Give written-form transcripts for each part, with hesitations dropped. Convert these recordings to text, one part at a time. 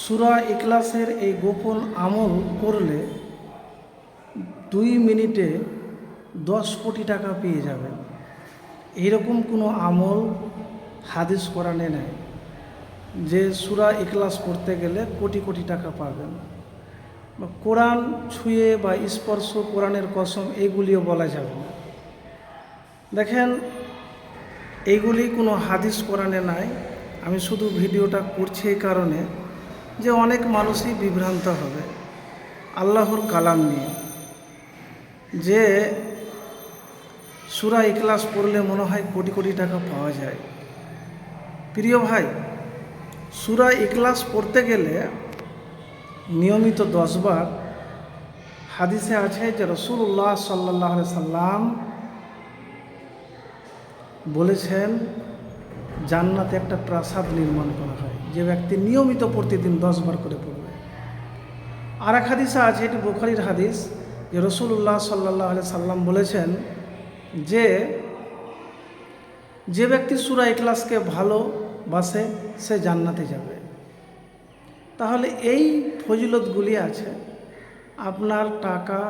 সূরা ইখলাসের এই গোপন আমল করলে 2 মিনিটে 10 কোটি টাকা পেয়ে যাবেন। এইরকম কোনো আমল হাদিস কোরআনে নেই যে সূরা ইখলাস পড়তে গেলে কোটি কোটি টাকা পাবেন। বা কোরআন ছুঁয়ে বা স্পর্শ, কোরআনের কসম, এইগুলিও বলা যাবে না। দেখেন, এইগুলি কোনো হাদিস কোরআনে নাই। আমি শুধু ভিডিওটা করছি এই কারণে যে অনেক মানুষই বিভ্রান্ত হবে আল্লাহর কালাম নিয়ে, যে সূরা ইখলাস পড়লে মনে হয় কোটি কোটি টাকা পাওয়া যায়। প্রিয় ভাই, সূরা ইখলাস পড়তে গেলে নিয়মিত 10 বার হাদিসে আছে যে রাসূলুল্লাহ সাল্লাল্লাহু আলাইহি সাল্লাম বলেছেন জান্নাতে একটা প্রাসাদ নির্মাণ করা হয় যে ব্যক্তি নিয়মিত প্রতিদিন 10 বার করে পড়বে। আর এক হাদিসে আছে, এটি বুখারীর হাদিস, যে রাসূলুল্লাহ সাল্লাল্লাহু আলাইহি সাল্লাম বলেছেন যে ব্যক্তি সূরা ইখলাসকে ভালোবাসে সে জান্নাতে যাবে। তাহলে এই ফজিলতগুলি আছে। আপনার টাকা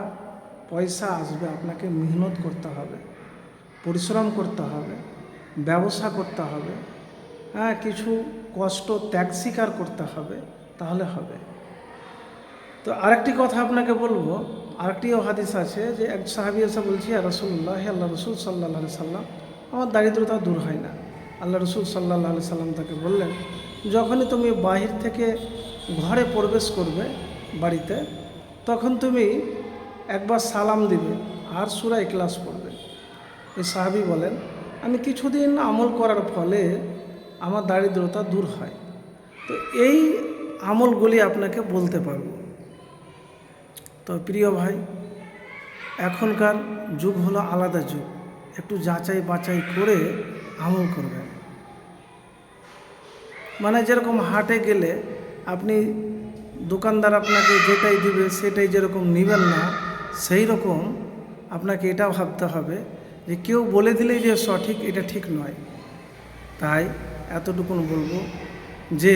পয়সা আসবে, আপনাকে মেহনত করতে হবে, পরিশ্রম করতে হবে, ব্যবসা করতে হবে, কিছু কষ্ট ত্যাগ স্বীকার করতে হবে, তাহলে হবে। তো আরেকটি কথা আপনাকে বলবো, আরেকটিও হাদিস আছে যে এক সাহাবী এসে বলছি, রাসূলুল্লাহ, আল্লাহ রসুল সাল্লাল্লাহু আলাইহি সাল্লাম, আমার দারিদ্রতা দূর হয় না। আল্লাহ রসুল সাল্লাল্লাহু আলাইহি সাল্লাম তাকে বললেন, যখনই তুমি বাহির থেকে ঘরে প্রবেশ করবে বাড়িতে, তখন তুমি একবার সালাম দিবে আর সূরা ইখলাস পড়বে। এই সাহাবী বলেন, আমি কিছুদিন আমল করার ফলে আমার দারিদ্রতা দূর হয়। তো এই আমলগুলি আপনাকে বলতে পারব। তো প্রিয় ভাই, এখনকার যুগ হলো আলাদা যুগ, একটু যাচাই বাছাই করে আমল করবেন। মানে যেরকম হাটে গেলে আপনি দোকানদার আপনাকে যেটাই দিবে সেটাই যেরকম নেবেন না, সেই রকম আপনাকে এটা ভাবতে হবে যে কেউ বলে দিলেই যে সঠিক, এটা ঠিক নয়। তাই এতটুকুন বলবো যে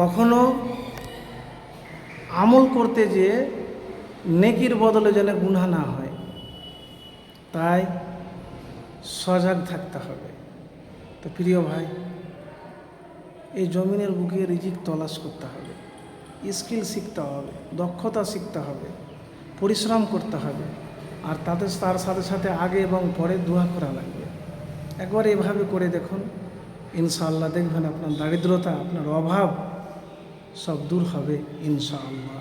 কখনো আমল করতে যেয়ে নেকির বদলে যেন গুনাহ না হয়, তাই সজাগ থাকতে হবে। তো প্রিয় ভাই, এই জমিনের বুকে রিজিক তলাশ করতে হবে, স্কিল শিখতে হবে, দক্ষতা শিখতে হবে, পরিশ্রম করতে হবে, আর তার সাথে সাথে আগে এবং পরে দোয়া করা লাগবে। একবার এভাবে করে দেখুন, ইনশাআল্লাহ দেখবেন আপনার দারিদ্রতা, আপনার অভাব সব দূর হবে ইনশাআল্লাহ।